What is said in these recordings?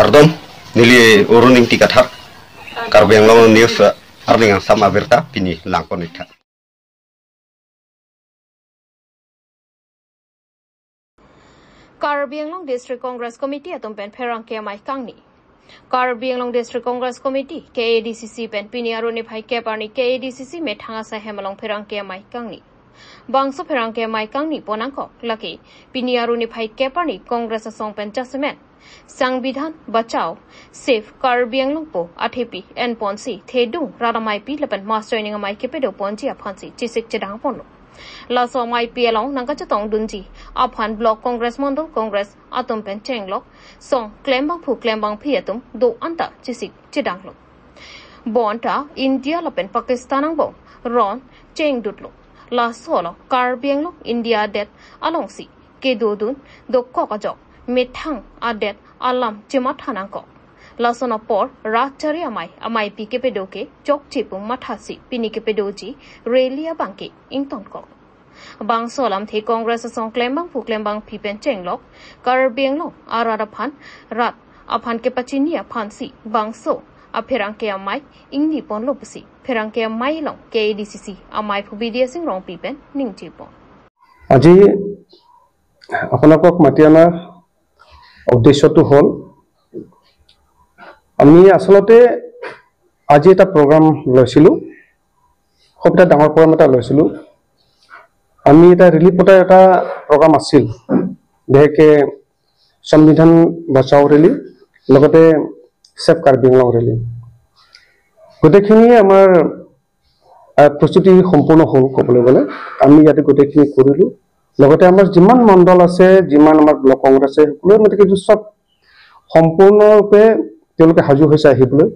Kardom nili uruning tikathar karbeng long news arning ang sama berta pini langkon itha. Karbi Anglong District Congress Committee atom pen pherang ke mai kangni. Karbi Anglong District Congress Committee KADCC pen pini aruni phai ke parni KADCC me thanga sa hemalong pherang ke mai kangni. Bangso pherang ke mai kangni ponangko laki pini aruni phai ke parni Congress song pen jasmen. Sangbidan bachao safe Karbi Anglong po athepi en ponsi thedung radamai pi lepen master ning mai ke pedo ponji aphansi chisik chedang ponlo. Laso mai pialong nangka chatong dunji aphan block congress mondol congress atom pen chenglok song klembang phi atum do anta chisik chidang lo bonta india lapen pakistan ang bo ron cheng dutlo laso lo karbiang lo india det alongsi ke dodun do kokajok mithang adet alam chimathanang ko laso na por rachari amai pi ke pedoke chok chipung mathasi pini ke pedoji relia bangke ington ko Bangso lam thi Congress song klembang phi pen chenglok karbiang lo arara phan rat aphan ke pachini aphan si bangso apherang ke amai ingni pon lo pusi pherang ke amai long KADCC amai phu BDS sing rong pi pen ningji pon আজি আপোনালোকক মাতি অনা উদ্দেশ্যটো হ'ল আমি আসলতে আজি এটা প্ৰগ্ৰাম লৈছিলো খুব এটা ডাঙৰ প্ৰগ্ৰাম এটা লৈছিলো আমি এটা ৰিলিফৰ এটা প্ৰগ্ৰাম আছিল যেকে সংবিধান বচাও ৰেলি লগতে সেফ কাৰ্বি আংলং ৰেলি গোটেইখিনি আমাৰ প্ৰস্তুতি সম্পূৰ্ণ হ'ল ক'বলৈ গ'লে আমি ইয়াতে গোটেইখিনি কৰিলো লগতে আমাৰ যিমান মণ্ডল আছে যিমান আমাৰ ব্লক কংগ্ৰেছ আছে সকলোৱে মানে কিছু সব সম্পূৰ্ণৰূপে তেওঁলোকে হাজু হৈছে আহিবলৈ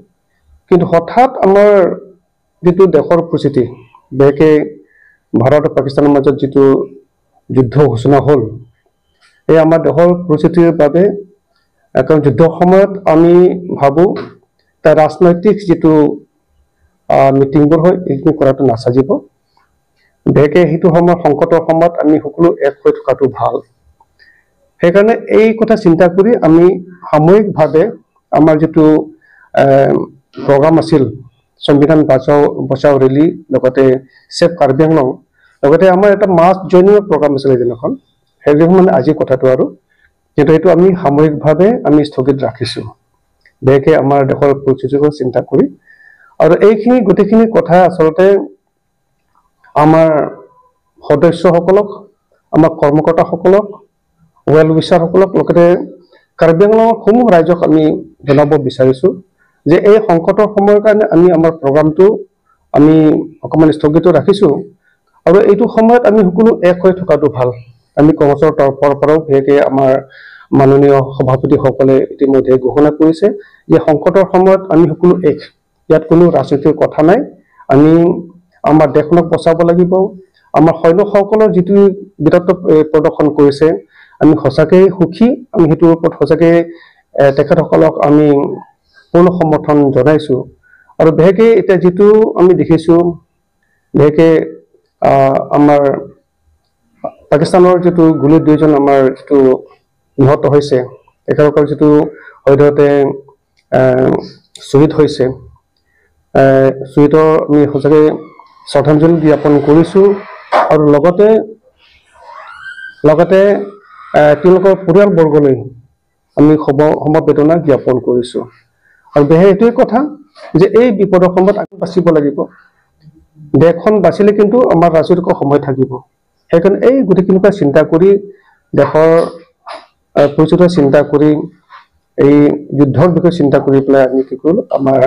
কিন্তু হঠাৎ আমাৰ যেটো দেশৰ পৰিস্থিতি বেকে ভাৰত আৰু পাকিস্তানৰ মাজত যেটো যুদ্ধ ঘোষণা হ'ল এই আমাৰ দেশৰ পৰিস্থিতিৰ বাবে এখন যুদ্ধৰ সময়ত আমি ভাবো তাৰ ৰাজনৈতিক যেটো মিটিংবোৰ হয় এইটো কৰাটো নাসাজিব বেকে হিটো সময় সংকটৰ সময়ত আমি সকলো এক হৈ থকাটো ভাল সেইকাৰণে এই কথা চিন্তা কৰি আমি সামূহিকভাৱে আমাৰ যেটো প্ৰগ্ৰাম আছিল সংবিধান বচাও ৰেলি লগতে সেফ কাৰ্বি আংলং লগতে আমাৰ এটা মাস জয়নিং প্ৰগ্ৰাম আছিল যেনখন হেৰি মানে আজি কথাটো আৰু যেটো এটো আমি সামূহিকভাৱে আমি স্থগিত ৰাখিছো বেকে আমাৰ দেশৰ পৰিস্থিতিৰ চিন্তা কৰি আৰু এইখিনি গোটেইখিনি কথা আসলতে আমাৰ সদস্যসকলক আমাৰ কৰ্মকৰ্তাসকলক ওয়েল উইচাৰসকলক লগতে কাৰ্বি আংলঙৰ সমূহ ৰাজ্যক আমি জনাব বিচাৰিছো যে এই সংকটৰ সময়ৰ কাৰণে আমি আমাৰ প্ৰগ্ৰামটো আমি অকমান স্থগিত ৰাখিছো আৰু এইটো সময়ত আমি সকলো এক হৈ থকাটো ভাল আমি কংগ্ৰেছৰ তৰফৰ পৰাও ভেকে আমাৰ মাননীয় সভাপতি সকলে ইতিমধ্যে ঘোষণা কৰিছে যে সংকটৰ সময়ত আমি সকলো এক ইয়াত কোনো ৰাজনীতিৰ কথা নাই আমি আমাৰ দেশক বচাব লাগিব আমাৰ সৈনিকসকলৰ যেটো বিৰত প্ৰদৰ্শন কৰিছে আমি হসাকে সুখী আমি হেতুৰ ওপৰত হসাকে তেখেতসকলক আমি পূৰ্ণ সমৰ্থন জনাইছো আৰু বেকে এটা যেটো আমি দেখিছো বেকে আমাৰ পাকিস্তানৰ যেটো গুলি দুইজন আমাৰ যেটো নিহত হৈছে একেলকৰ যেটো হয়দতে শহীদ হৈছে শহীদৰ আমি হসাকে শ্ৰদ্ধাঞ্জলি জ্ঞাপন কৰিছো আৰু লগতে তেওঁলোকৰ পৰিয়ালবৰ্গলৈ আমি সমবেদনা জ্ঞাপন কৰিছো আৰু বেহে এটোই কথা যে এই বিপদৰ সময়ত আমি বাচিব লাগিব দেশখন বাচিলে কিন্তু আমাৰ ৰাজনৈতিক সময় থাকিব সেইকাৰণে এই গোটেইখিনি চিন্তা কৰি দেশৰ পৰিস্থিতি চিন্তা কৰি এই যুদ্ধৰ বিষয়ে চিন্তা কৰি পেলাই আমি কি কৰিলো আমাৰ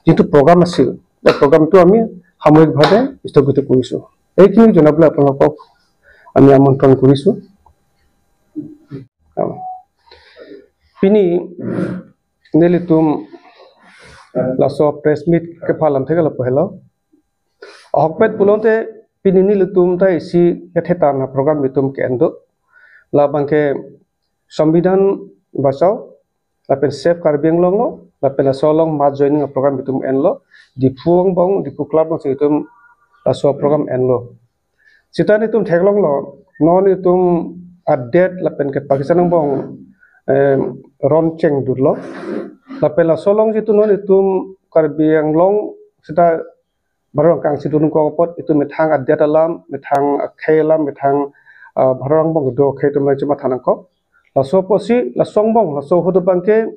যেটো প্ৰগ্ৰাম আছিল এই প্ৰগ্ৰামটো আমি সামূহিকভাৱে স্থগিত কৰিছো এইখিনি জনাবলৈ আপোনালোকক আমি আমন্ত্ৰণ কৰিছো পিনি নেলিতুম laso press meet ke phalam thegala pahela ahpet pulonte pinini lutum ta isi yatheta na program bitum ke endo la bangke संविधान बचाओ लापेन सेफ कार्बि आंलंग लो लापेन सोलंग मा joining program bitum enlo dipuang bong dipu club no situm laso program enlo sitani tum theglong lo non itum update lapen ke pakistan bong ron cheng dulu lapela solong situ non itu Karbi Anglong kita barang kang situ nungko pot itu metang adat dalam metang khelam metang barang bong do khe tu cuma thanang ko la so posi la songbong la so hodo bangke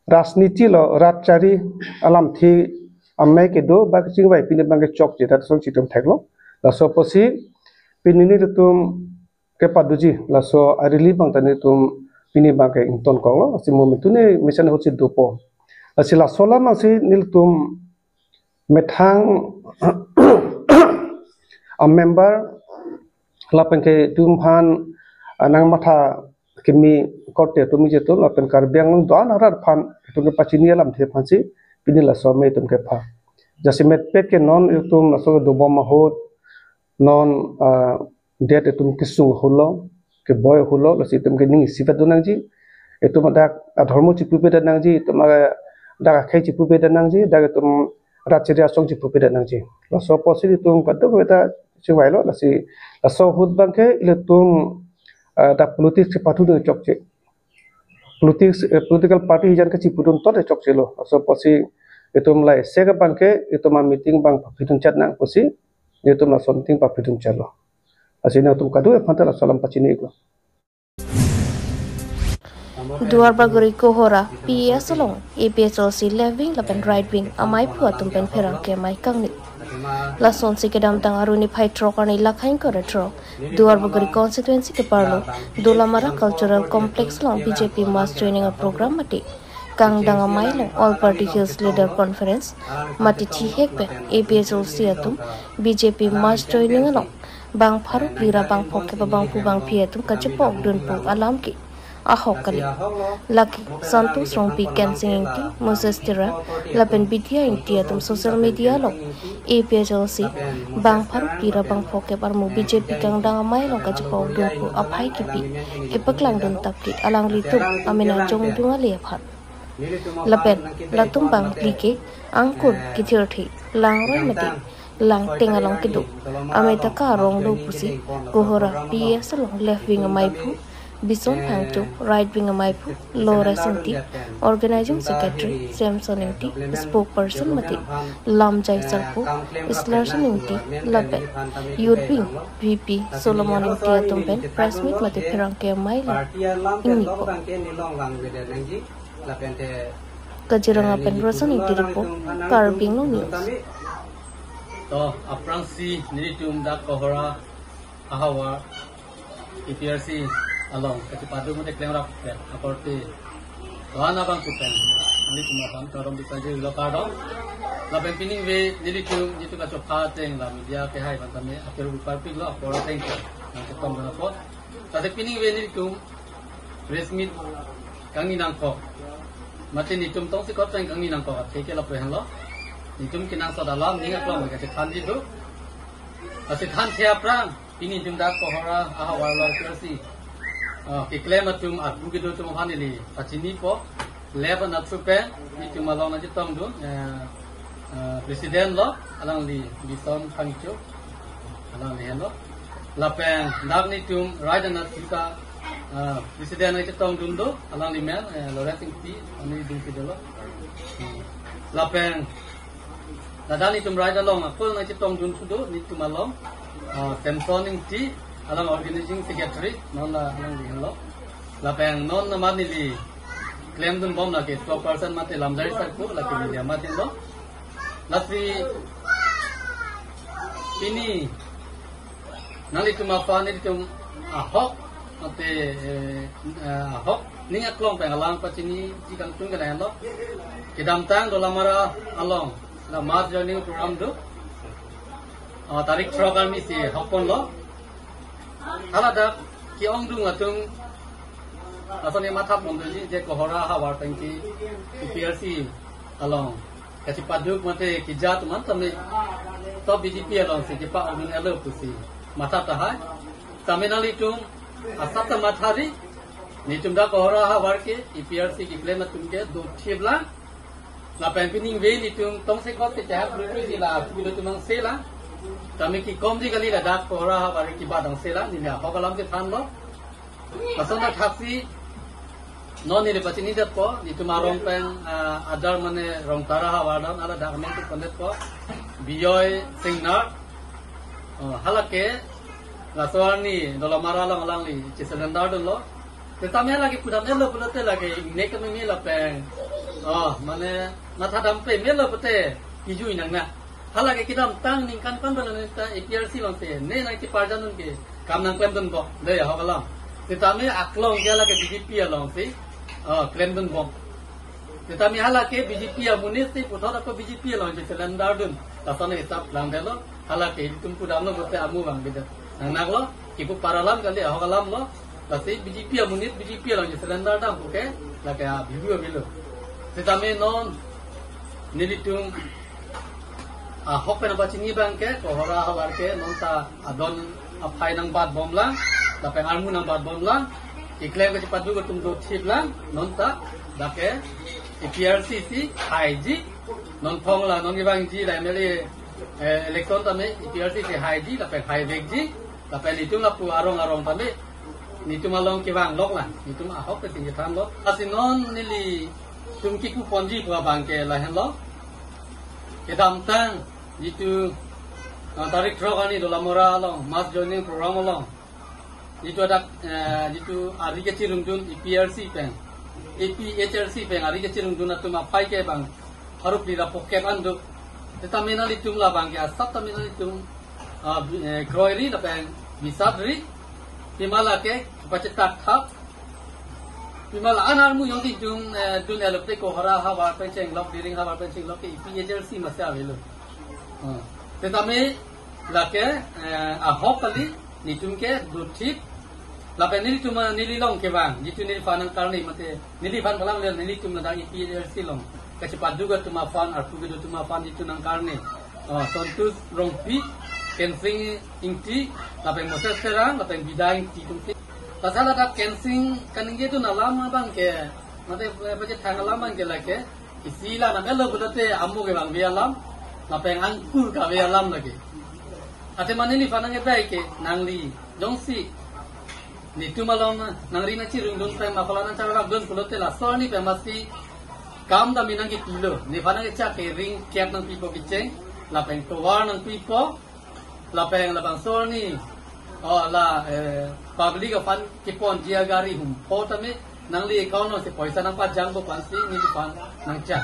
rasniti lo ratchari alam thi amme ke do ba ching bai pin bangke chok je ta song chitum thaklo la so posi pinini tum ke paduji la so arili bang tani tum pini bangke inton ko lo si momentu ne mission ho chi dopo asila sola masi nil tum methang a member lapen ke tum phan anang matha kimi kote tumi je tum lapen Karbiang long do anar phan tum ke pachini alam the phansi pini la so me tum ke pha jasimet pet ke non tum la so do bom hot non det tum kisung hulo ke boy hulo la si tum ke ning sivat donang ji etum dak adharmo chipu pe danang ji tum dak khai chipu pe danang ji dak tum ratcheria song chipu pe danang ji la so posidi tum pato beta chiwai lo la si la so hut bang ke ile tum dak politik se patu de chok che political party jan ke chipu dun to de chok che lo so posi etum lai se ka bang ke etum meeting bang phitun chat nang posi etum la something pa phitun chalo asina tum kadu e phanta la salam pachini ko Duar baguri kohora PS long APSLC left-wing lapen right-wing amai phu tumpen pherang ke mai kangni la son si kedam tang aruni phai trokani lakhain ko retro Duar baguri constituency ke parlo Dolamara cultural complex long BJP mass training program mati kang dang amai long all party hills leader conference mati thi hekpe APSLC atum BJP mass training long bang pharu lira bang phok ke bang pu bang phi atum kachepok dun pu alam ki ahokali Lucky Santos Rompi Kensing Inti Moses Tira Lapen Bidya Inti atum social media lo APSLC bang paru pira bang foke parmu BJP kang dang amai lo kajpau dunpu aphai kipi ipaklang dun tapki alang litu amena jong dunga le phat Lapen latum bang like angkur kithirthi langroi mati lang tengalong kidu ameta ka rong do pusi kohora PS long left wing amai phu Bison Hangtu, right wing Amaipu, Laura Sinti, organizing secretary, Samson Inti, spokesperson Mati, Lam Jai Sarpu, Islarson Inti, Lape, Youth Wing, VP, Solomon Inti Atumpen, press meet Mati Pirangke Maila, Iniko. Kajiranga Penrosan Inti Repo, Karbiang News. To, Apransi, Niritum, Kohora, Ahawa, EPRC. Along kasi padu mo declare rap aporte wana bang kupen ni kuma bang karom bisa je lokado la pining we nilitum jitu ka chopha teng la media ke hai bang me aper upar pig lo apor teng na tom na pot sa pining we nilitum press meet kangi nang ko mate nitum tong si ko teng kangi nang ko ke ke la pe han lo nitum kinang sa dalam ni ngak lo ka se khan di do ase khan thia prang pining tum da ko hora aha wala kursi Kiklaim atum aku gitu tum hanili pacini po leban atupe itu malam aja tom dun presiden lo alang li bison pangcu alang li lo lapen nak ni tum raja na kita presiden aja tom dun do alang li men Lawrence Inti ani dun kita lo lapen nadani tum raja lo ngapul aja tom dun sudo ni tum malam Samson Inti alang organizing secretary non la alang di lo lapeng non na manili claim dun bom la ke 12% mate lamjari sakku la ke media mate lo latri ini nali tuma fani tum ahok mate ahok ninga klong peng alang pachini jikang tung ke lo kedam tang Dolamara along la mass joining program do tarik program ni si hopon lo Halada ki ong dung atung asone mathap mondeli je kohora hawar tangki PRC along kasi paduk mate ki jat man tamne to BJP along se ki pa ong alo pusi matha tahai taminali tum asata mathari ni tum da kohora hawar ke PRC ki plan atung ke do thibla la pempining ve ni tum tong se ko te cha bru ji la pu do tum se la kami ki komji kali la dak kohora bari ki badang sela ni na hokalam ke than lo pasanda thaksi non ni pati ni dat po ni tuma rong peng adar mane rong tara hawadan ala dakmen tu kondet po biyoy singnar halake laswani dola maralang alang li ciselendar dolo tetapi lagi pudam elo pulote lagi nek kami la peng mane mata dampe melo pete hiju inang na halake kidam tang ning kan balane ta APRC long se ne nai ti parjanun ke kam nang klem dun po le hakalam tetapi aklong dia lagi BJP along se klem dun po tetapi halake BJP amunis ti puthor ko BJP along ciselendar dun tasane stap lang delo halake tum pudam lo bote amu bang beda nang lo ibu paralam kali hakalam lo tapi BJP amunit BJP lang ciselendar dam ko ke lagi video bilo tetapi non nilitung hok pen apa cini bangke kohora hawar ke nonta adon apai nang bad bom lang tapi armu nang bad bom lang iklaim ke cepat juga tum do chip lang nonta dake APRCC haiji non thong la non ibang ji la mele election tame APRCC haiji tapi hai vegji tapi litung la pu arong tame nitum along ke bang lok la nitum hok ke tinggi tham lok asinon nili tum ki ku ponji ko bangke la hen lo kedam tang itu tarik trokani dola mora long mas joining program long itu ada itu ari ke cirungdun APRC pen APHRC pen ari ke cirungdun atu ma pai ke bang harup lira poket andu tetapi nali tum la bang ke asap tami nali tum kroiri la pen bisadri timala ke pacetak thap timala anarmu yang di dun elopte ko hara hawa penceng lok diring hawa penceng lok ke APHRC masya velo tetapi lake ahok kali nitum ke dutit lapen nili tuma nili long ke bang jitu nili fanan karni mate nili fan balang le nili tum nadang APHRC long kecepat juga tuma fan artu gitu tuma fan itu nang karni sontus rompi kensing ingti lapen moses terang lapen bidang titum pasal ada kensing kaninge tu nalama bang ke mate baca thang lama ke lake isila na melo budote ammu ke bang bialam lapeng angkur ka alam lagi ate manini fanange baik ke nangli dongsi ni tumalom nangri na cirung dun pa mafalana cara gun kulote la soni pe masti kam da minangi kilo ni fanange cha ke ring kep nang pipo biceng lapeng towar nang pipo lapeng labang soni la public fan kipon dia gari hum potame nangli account no se paisa nang pa jang bo pansi ni pan nang cha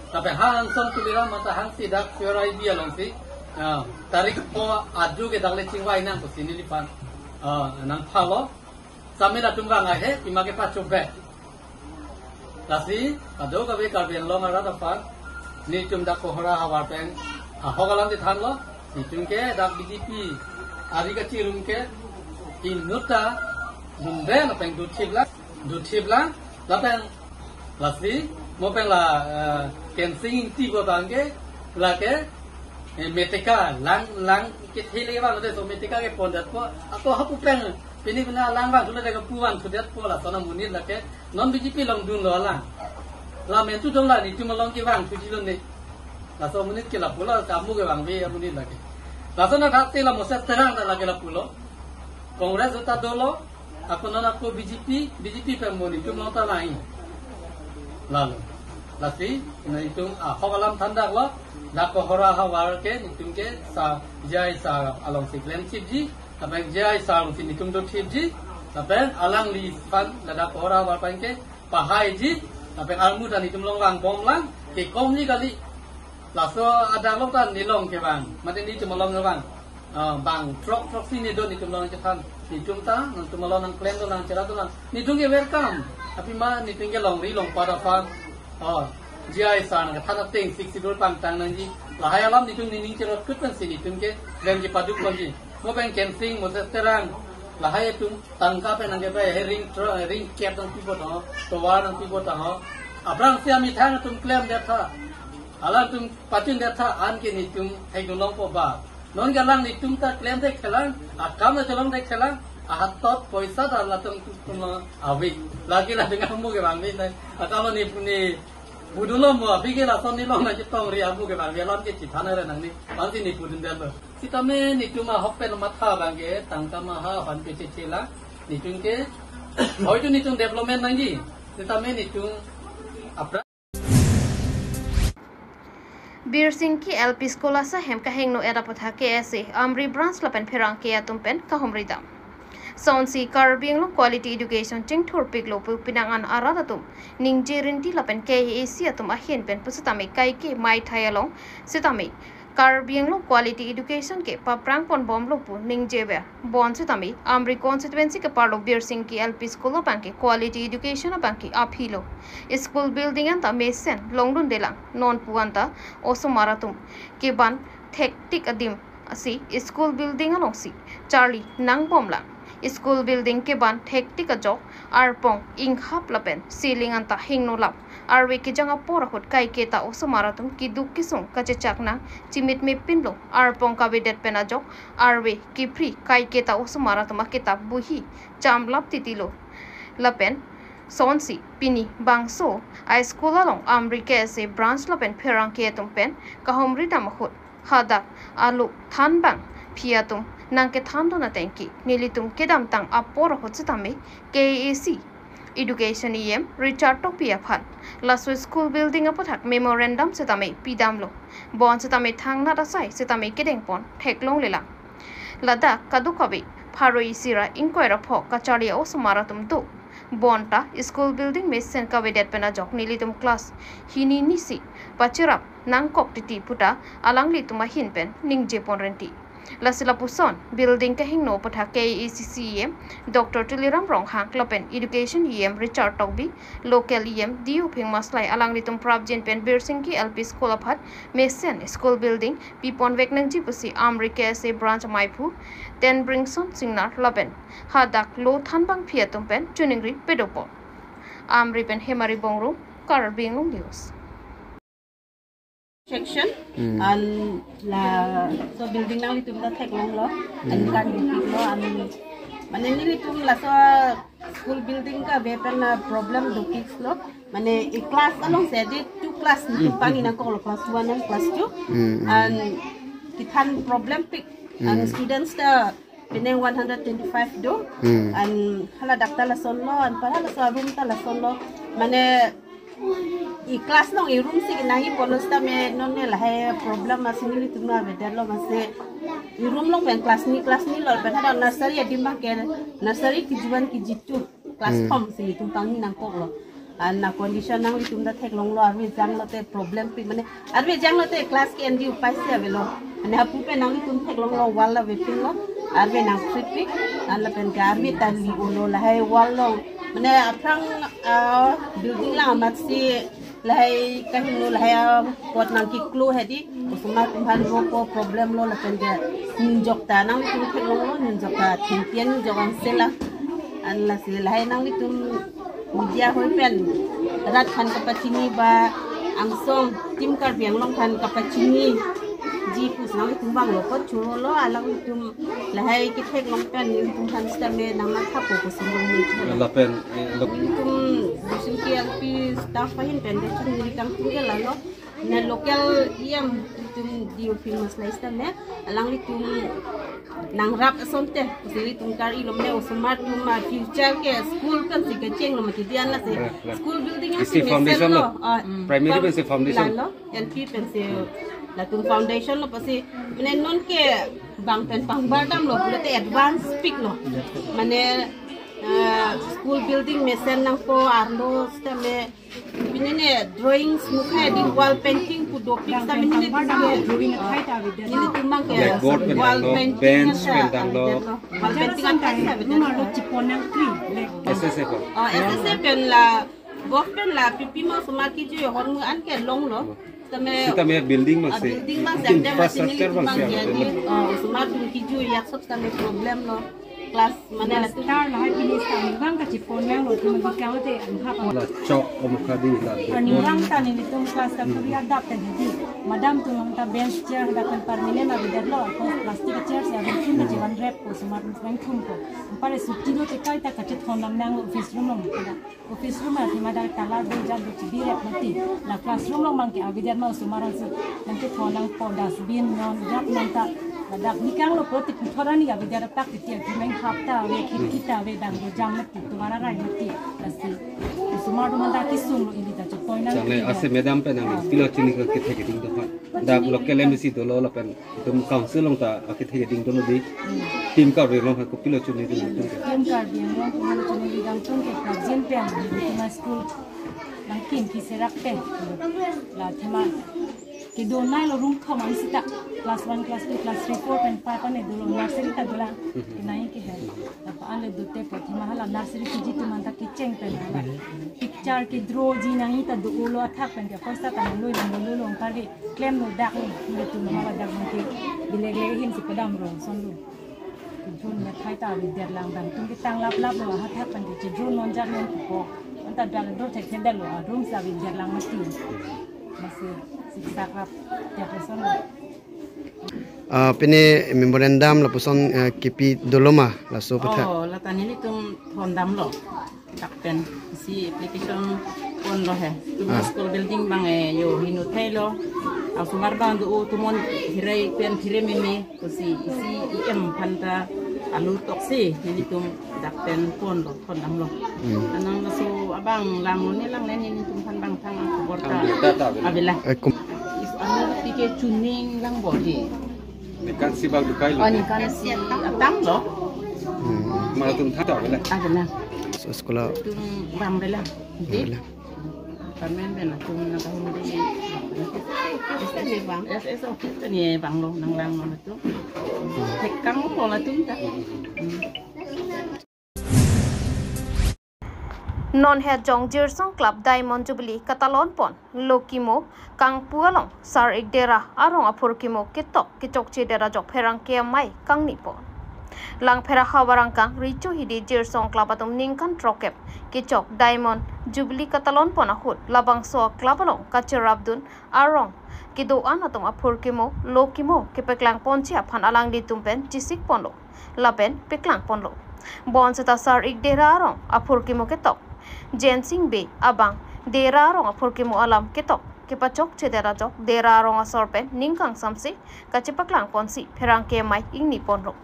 tapi hang song tulira mata hang sidak pure idea long si tarik po adu ke dagle chingwai nang ko sini lipan nang phalo samira tumga ngai he image pa chobe lasi ado ka be ka ben long ara da pan ni tum da ko hora hawa pen hogalan di than lo ni tum ke da BJP ari ka chirum ke inuta bumbe na pen du thibla la pen lasi mo pen la kensing ti bo bangke la ke metika lang ke thile ba no de so metika ke pondat po ako hapu pen pini bina lang ba thule de puwan thudet po la sona munil la ke non BJP long dun lo la men tu dong la ni tu malong ki wang tu ji lo ne la so munit ke la pula ka mu ke wang be munil la ke la sona thate la mosat terang la ke la pulo kongres ta dolo ako non ako BJP pe moni tu no ta lai lalu lasi na itung hogalam thandak lo dako hora hawar ke nitung ke sa jai sa along siklen chipji tapen jai sa along nitung do chipji tapen alang li fan lada hora hawar pan ke pahai ji tapen almu dan itung long wang bom lang ke kom ni kali laso ada long tan ni long ke bang mate ni cuma long bang bang trok sini do nitung long ke tan nitung ta nitung long nang klen do nang cara do nang nitung ke welcome tapi ma nitung ke long ri long pada fan jai san ka thana teng 60 dol pang tang nang ji la hayalam ni tung ning chero kutpan sini tung ke lem ji padu kon ji mo ben kensing mo terang la hay tung tangka pe nang ke ba ring cap tang pipo to war nang pipo ta ho abrang sia mi thang tung klem de tha ala tung patin de tha an ke ni tung thai tung long po ba non ga lang ni tung ta klem de khelang akam na chalong de khelang ahatot poisa da la tung awi lagi la dengan mo ke bang ni akalo ni budulo mo bige la son ni long na chitong ri amu ke bang yalam ke chithana re nang ni panti ni budun de lo sitame ni tuma hoppe no matha bang ge tangka ma ha han pe chela ni tung ke hoi tu ni tung development nang ji Tetapi ni tu apa? Bir Singh ki LP Sekolah Sahem kaheng no era patha KSA Amri branch lapen pherang ke atumpen kahomridam. Sonsi Karbing lo quality education ting thorpik lo pu pinangan aradatum ning jerinti lapen KAC atum ahien pen pusatami kai ke mai thayalong sitami Karbing lo quality education ke paprang pon bom lo pu ning jebe bon sitami Amri constituency ke parlo Bir Singh ki LP School bank ke quality education bank ke aphilo school building anta mesen longdun delang non puanta osomaratum ke ban thektik adim asi school building alongsi Charlie nang bomlang school building ke ban thektik ajok arpong inghap lapen ceiling anta hingno lap arwe ki janga porahut kai ke ta osomaratum ki duk kisung kachechakna chimit me pinlo arpong kabidet penajok arwe ki free kai ke ta osomaratum aketa buhi chamlap titilo lapen Sonsi pini bangso a school along Amrike se branch lapen pherang ke tumpen kahomri damahut hadak alu thanbang phiatum nangke thando na tenki nilitum kedam tang apor hotsitame KAC education Richard Topia phan laso school building apothak memorandum setame pidamlo bon setame thangna rasai setame kedeng pon theklong lela lada kadukabe pharoi sira inquire phok kachari o samaratum tu bonta school building mesen kavedet pena jok nilitum class hini nisi pachirap nangkok titi puta alangli tuma hinpen ningje ponrenti lasila puson building ka hingno patha KACCEM Dr. Tuliram Ronghang Klopen education Richard Togbi local Diu Phing Maslai alangli tum Prabjen pen Bir Singh ki LP School aphat mesen school building pipon veknangji pusi Amrike se branch maipu ten bringson singnar laben hadak lo thanbang phiatum pen chuningri pedopo Amri pen hemari bongru Karbing news section and la so building nang litum da thek long lo and kan bukit lo and mane ni litum la so school building ka be pen problem do fix lo mane e class along se de two class ni pani na ko class 1 and class 2 and kithan problem pick and students da pineng 125 do and hala dakta la son lo and para la so room ta la son lo mane I class nong I room sig nahi polos ta me non ne la hai problem asinili tuna beder lo mase I room long pen class ni lo pen ada nursery adimba ke nursery ki juan ki jitu class form si tumpang ni nang ko lo an na condition nang litum da thek long lo arwe jang lo te problem pi mane arwe jang lo te class ke endi upai se avelo ane apu pe nang litum thek long lo wall la wepin lo arwe nang fit pi an la pen ka arwe tan li lo la hai wall lo mane aprang building la mat si lai kahin no lai pot nang ki klu hedi usuma tumhan ro ko problem lo la pen ga ninjok ta nang litum thek long lo ninjok ta thimpian jawang sela an la si lai nang litum media hoi pen rat khan kapachini ba angsong tim Karbing long khan kapachini ji pus nang litum bang lo ko churo lo alang litum lai ki thek long pen litum khan sta me nang ma thapo ko singong ni la pen litum busin ki LP staff pahin pen de chung ni kang tinggal la lo na local iam litum Diu Phing Maslai sta me alang litum nang rap asonte usili tungkar ilom ne usmat ma future ke school kan si ke cheng lo mati dian la se school building isi foundation lo primary base foundation lo LP pen se la tung foundation lo pasi mane non ke bang pen pang badam lo pulate advance speak lo mane school building mesen nang po arlo stame binene drawings mukha di wall painting pu do pics ta binene drawing khai ta vidya ni tumang ke wall painting bench pendang lo wall painting an ta vidya lo chiponang tree SSA ko SSA pen la government la pipi ma suma ki ju hon an ke long lo tame building ma se building ma se infrastructure ma se suma tu ki ju yak sab tame problem lo class mana la star la hai pinis ta bang ka chipon yang lo tu ma ka te ang ha la chok om khadi la ani bang ta ni tum class ta puri adapt ta di madam tu lang ta bench chair da kan permanent abi der lo ko plastic chair se abi tu ji wan rep ko smart bank thum ko pare sutti no te kai ta ka chit khon lam nang office room lo da office room ati ma da kala do ja do chi bi rep mati la classroom lo mang ke abi der ma sumaran se nang ke thon nang po dustbin non jap nang ta dak nikang lo proti thorani abi der tak ti ti meng khapta we kita we dang do jam mati tumara rai mati lasi semua rumah dah kisung lo ini tak cepoin nanti. Jangan asal madam pen nang pilot ini ke kita heading tu kan. Dah local embassy tu lo pen itu council long ta kita heading tu lo di tim kau re long aku pilot cuni tu. Tim card yang lo kemana cuni di gantung ke kajian pen di tengah school. Mungkin kiserak pen lah tema. Kedua lo room kau masih tak class 1, class 2, class 3, 4 dan 5 ane dulu nursery tak dulu naik ke hal. Tapi ane dute pot mahal nursery kiji tu mantap kiceng pen lah. Picture ke draw ji naik tak dulu lo attack pen dia first tak lo orang kali claim lo dak lo tu mahal dak mungkin bileg-bilegin si pedam rong son lo. Drone nak khai tak biar lang dan tu kita lap-lap lo attack pen dia drone loncat lo ko. Antara dalam drone tak kendal lo room sabi biar lang mesti. Masih sikap tiap person. Pini memorandum la puson kipi doloma la so patha. Oh, la tani ni tum hondam lo. Takpen si application pon lo he. Tum school building bang yo hinu thelo. Au sumar bang du tumon hirai pen hire meme ko si em phanta alu toksi ni tum takpen pon lo hondam lo. Anang la so abang lang ni lang ni tum phan bang thang borta. Abela. Anu pikir tuning lang body. Nekan si bag dukai lo. Oh ni kan si atang lo. Malah tum tak tahu lah. Ada lah. So sekolah Tum ram lah. Di. Kamen ben tum nak tahu ni. SS bang. SS kita ni bang lo nang lang mana tu. Tekang lo lah tum tak. Non head jong Jersong Club Diamond Jubilee Katalon Pon Lokimo Kang Pualong Sar Igdera Arong Apurkimo Kitok Kichok Chidera Jok Perang Kiamai Kang Nipon Lang Pera Hawarang Kang Richo Hidi Jersong Club Atum Ningkan Trokep Kichok Diamond Jubilee Katalon Pon Ahut Labang So Club Along Kachirabdun Arong Kidoan Atum Apurkimo Lokimo Kipeklang Ponchia Pan Alang di Tumpen Jisik Ponlo Lapen Peklang Ponlo Bon Seta Sar Igdera Arong Apurkimo Kitok Jensing Bay abang dera rong apurkimo alam ketok kepacok cedera jok dera rong asorpen ningkang samsi kacipaklang ponsi perang ke mai ingni ponro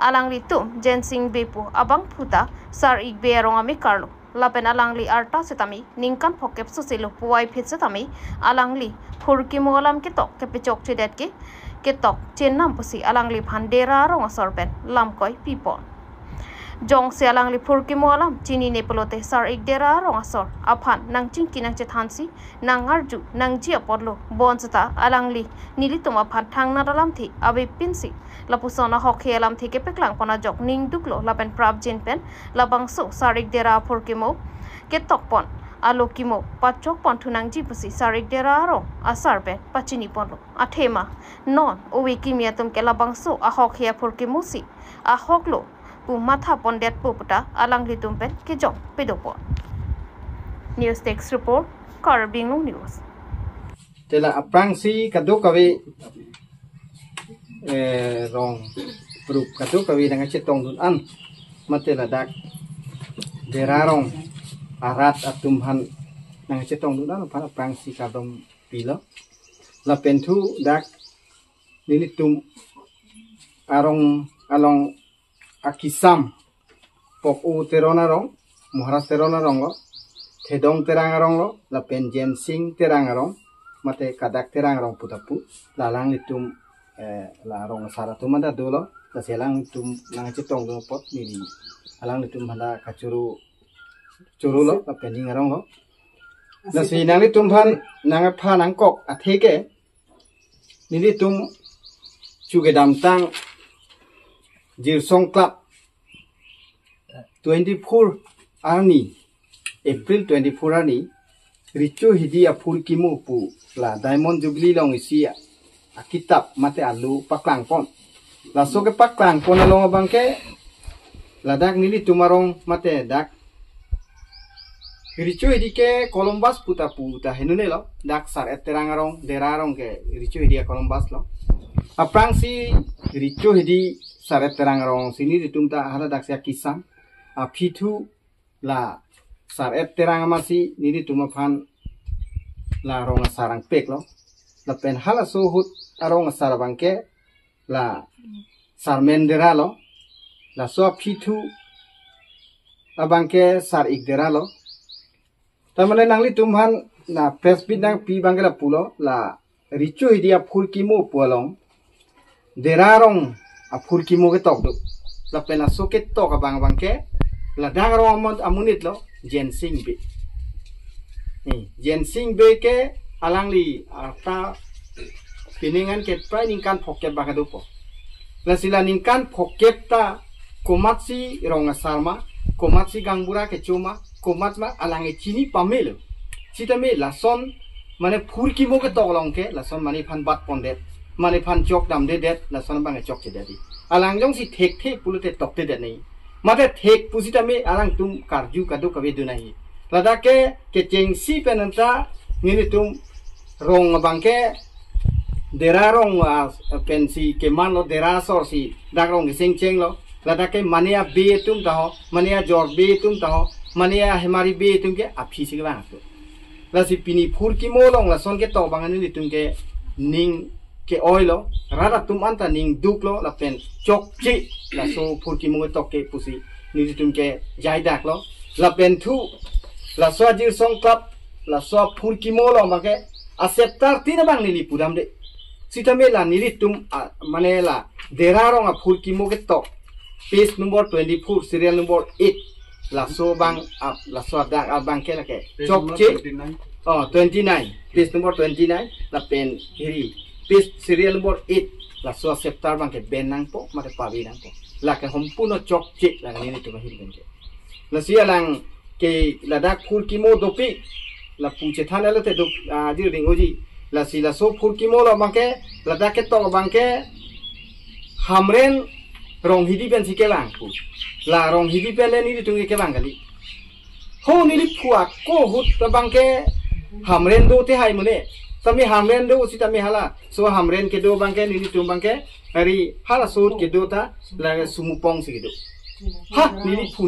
alang litum Jensing Bay pu abang puta sar igbe rong ami karlo lapen alang li arta setami ningkan phokep susilo puai phit setami alang li purkimo alam ketok kepacok cedet ke ketok chenam pusi alang li bhandera rong asorpen lamkoi pipon Jong sealang lipur ki moalam chini nepelote sar igdera rong asor aphan nang chingki nang chethansi nang arju nang jia podlo bonsata alang li nilitum aphan thang na dalam thi abe pinsi lapusona hokhe alam thi ke peklang pona jok ning duklo lapen prab jin pen labang so sar igdera pur ki mo ketok pon alokimo pachok pon thunang ji pusi sar igdera rong asar pen pachini ponlo athema non owe kimia tum ke labang so a hokhe pur ki musi a hoklo pu matha pondet puputa alang litumpen ke jong pedopon news text report Karbing News tela aprang si kadu kawi rong grup kadu kawi dengan cetong dun an matela dak derarong arat atumhan dengan cetong dun an pan aprang si kadom pilo la pentu dak nilitum arong along akisam pok u terona rong muharas terona rong lo thedong terang rong lo la pen jensing terang rong mate kadak terang rong putapu lalang itum la rong saratu manda dolo la selang itum nang cetong do pot ni alang itum handa kacuru curu lo la pen rong lo la sinang itum phan nang pha nang kok atheke ni itum chuge dam tang Jersong Club 24 Arni April 24 Arni Richo Hidi Apur Kimu Pu La Diamond Jubilee Long Isia Akitab Mate Alu Paklang Pon La So ke Paklang Pon Long Bangke La Dak Nili Tumarong Mate Dak Richo Hidi ke Columbus Puta Puta Henune Lo Dak Sar Eterangarong Derarong ke Richo Hidi Columbus Lo Aprang si Richo Hidi Saret terang rong sini ditumta hada daksia kisam apitu la saret terang masih nidi tumaphan la rong sarang pek lo la pen hala sohut arong sarabangke la sarmendera lo la so apitu abangke sar igdera lo แต่มันในนางลิตุมพันน่ะเพรสบิดนางปีบังกะละปูโลละริจูฮิดีอาพูกิโมปัวลงเดรารองอาพูกิโมเกตอกดุละเป็นอาโซเกตอกบางบางแกละดางรองมันอามุนิตโลเจนซิงเบนี่เจนซิงเบแกอลังลีอาตาปีนิงันเก็บไปนิงการพกเก็บบางกะดุปอละสิลานิงการพกเก็บตาโคมัตซีรองอาสาร์มาโคมัตซีกังบุระเกจูมาโคมัตมาอลังเอชินีปาเมลสิตาเมละซอนมันพูดกี่โมงก็ตกลงแค่ละส่วนมันพันบัตรปนเด็ดมันพันจอกดำเด็ดละส่วนบางจอกเด็ดดีอลังยองสิเทคเทปุรุเตตกเด็ดนี่มาแต่เทคปุสิตามีอลังตุมการจูกระดูกกระเวดูนัยละดาเกเจงซีเป็นอันตรานี่ตุมรองบางแกเดรารองเป็นสีเกมันโลเดราสอสีดักรองเซงเชงโลละดาเกมันยาเบตุมตาhoมันยาจอร์เบตุมตาhoมันยาเฮมารีเบตุมแกอภิสิกบ้างละสิปีนี้พูดกี่โมลงละส่วนแกตอบางอันนี้ตุงแกนิ่งแกออยล์ราดตุมอันตานิ่งดุกโลละเป็นจกจิละโซพูดกี่โมตอกแกปุสินี่ตุงแกใจดักโลละเป็นทุละสวดจิรสงครับละสวดพูดกี่โมลงบางแกอาเซปตาร์ตีนะบางนี่ลิปูดามเดสิทำเมละนี่ลิตุมมันเอละเดรารองพูดกี่โมแกตอกปีสนัมเบอร์24 serial number 8 la so bang la so dak bang ke la ke chok che 29 piece number 29 la pen hiri piece serial number 8 la so septar bang ke ben nang po ma te pa bi nang po la ke hom puno chok che la ni to ma hiri ben ke la sia lang ke la dak phul ki mo dopi la pu che than la te dok di ring oji la si la so phul ki mo la bang ke la dak ke to bang ke hamren rong hidi ben si ke lang pu la rong hidi pele ni di tungi ke bang kali ho ni li phua ko hut ta bang ke hamren do te hai mune sami hamren do si ta me hala so hamren ke do bang ke ni tum bang ke ari hala sut ke do ta la sumupong si ke do ha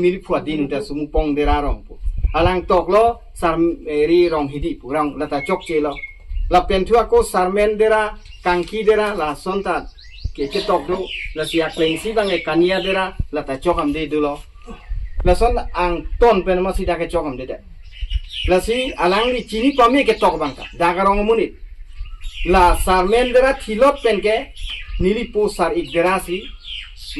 ni li phua din ta sumupong de ra rong pu alang tok lo sar ri rong hidi pu rong la ta chok che lo la pen thua ko sarmen de ra kangki de ra la sonta ke tok do la sia kleng si bang e kania de ra la ta chok am de do lo la son ang ton pen ma si da ke chok am de la si alang li chini pami ke tok bang ka da garong munit la sarmen de ra thilot pen ke nili po sar ik de ra si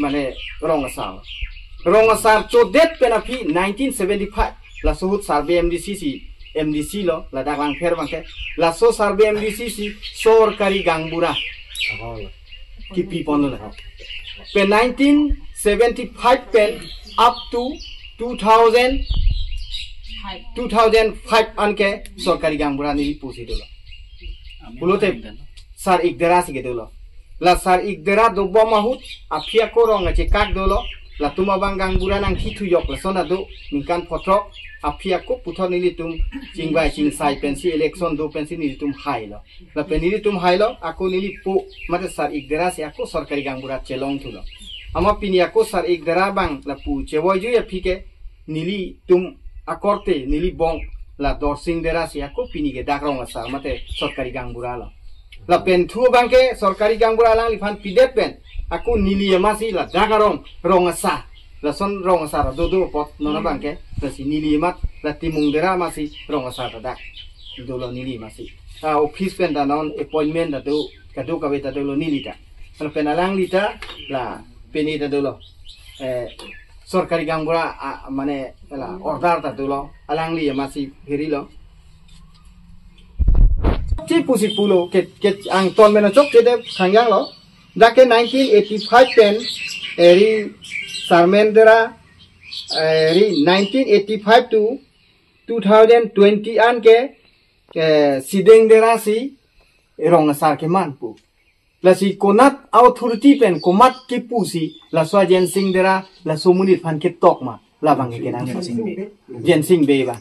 mane rong asar chodet pen api 1975 la sohut sar BMDC si MDC lo la da gang pher bang ke la so sar BMDC si sorkari gangbura kipi pono la pe 1975 pen up to 2005 anke sorkari gangbura ni pusi dolo pulote sar ikdera si gedolo la sar ikdera do bomahut afia korong ache kak dolo la tuma bang gangbura nang hithu yok la sona do minkan photro afia ko puthon ni tum chingbai ching sai pensi election do pensi ni tum hai lo la penni tum hai lo ako ni pu mate sar ikdera si ako sorkari gangbura chelong thulo ama pini ako sar ikdera bang la pu chewoy ju ya phike nili tum akorte nili bong la dorsing dera si ako pini ge dakrong asar mate sorkari gangbura lo la pen thu bang ke sorkari gangbura lang lifan pidet pen ako nili amasi la dakarong rong asar la son rong asar do pot nona bang ke la si nili mat la timung dera masi rong asar dak do lo nili masi office pen da non appointment da do kadu ka beta do lo nili ta la pen alang lita la peni da do lo sorkari gangbura mane la order ta do lo alang li masi hiri lo chi pusi pulo ke ang ton mena chok ke de khangyang lo da ke 1985 pen eri sarmendra eri 1985 to 2020 an ke sideng dera si rong asar ke man pu la si konat authority pen komat ke pu si la swa jen sing dera la somunit phan ke tok ma la bang ke nang jen sing be ba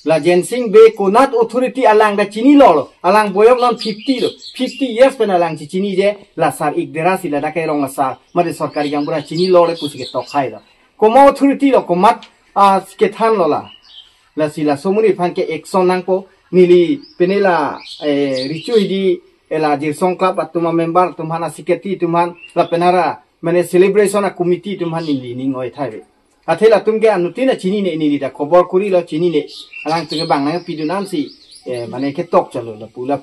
la jen sing be konat authority alang da chini lo alang boyok non 50 lo 50 years pen alang chini je la sar ik dera si la da ke rong asar mare sarkari gangbura chini lo le pu si ke tok khai lo koma authority lo komat ke than lo la si la somunit phan ke action nang po nili penela richu di ela jirsong club atuma member tumhana secretary tumhan la penara mane celebration a committee tumhan nili ning oi thai อาเทละตุ้มแกอนุตินะชินีเนี่ยนี่แต่ขบคุรีแล้วชินีเนี่ยหลังตุ้มบางนั้นปีดูน้ำสิมันเนี่ยแค่ตกจะเลยละปูแล้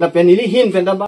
วเป็นนี่หินเป็นตะบ